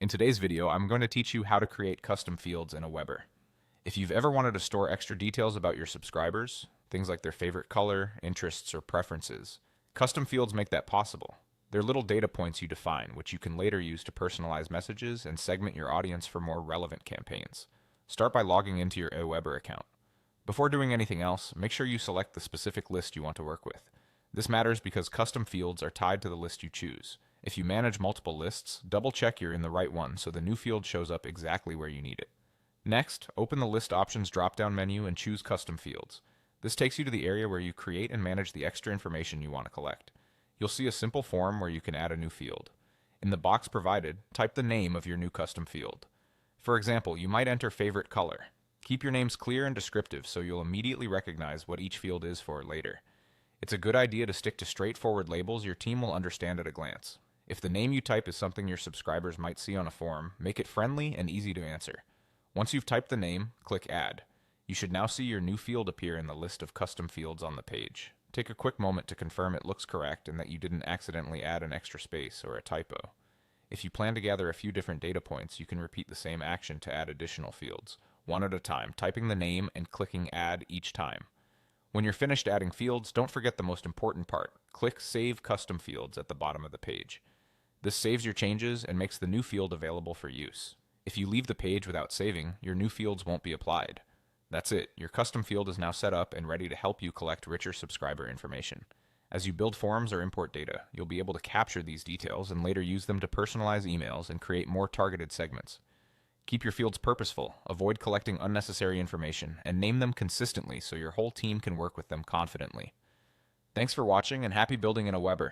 In today's video, I'm going to teach you how to create custom fields in AWeber. If you've ever wanted to store extra details about your subscribers, things like their favorite color, interests, or preferences, custom fields make that possible. They're little data points you define, which you can later use to personalize messages and segment your audience for more relevant campaigns. Start by logging into your AWeber account. Before doing anything else, make sure you select the specific list you want to work with. This matters because custom fields are tied to the list you choose. If you manage multiple lists, double check you're in the right one so the new field shows up exactly where you need it. Next, open the List Options drop-down menu and choose Custom Fields. This takes you to the area where you create and manage the extra information you want to collect. You'll see a simple form where you can add a new field. In the box provided, type the name of your new custom field. For example, you might enter favorite color. Keep your names clear and descriptive so you'll immediately recognize what each field is for later. It's a good idea to stick to straightforward labels your team will understand at a glance. If the name you type is something your subscribers might see on a form, make it friendly and easy to answer. Once you've typed the name, click Add. You should now see your new field appear in the list of custom fields on the page. Take a quick moment to confirm it looks correct and that you didn't accidentally add an extra space or a typo. If you plan to gather a few different data points, you can repeat the same action to add additional fields, one at a time, typing the name and clicking Add each time. When you're finished adding fields, don't forget the most important part. Click Save Custom Fields at the bottom of the page. This saves your changes and makes the new field available for use. If you leave the page without saving, your new fields won't be applied. That's it. Your custom field is now set up and ready to help you collect richer subscriber information. As you build forms or import data, you'll be able to capture these details and later use them to personalize emails and create more targeted segments. Keep your fields purposeful, avoid collecting unnecessary information, and name them consistently so your whole team can work with them confidently. Thanks for watching and happy building in AWeber.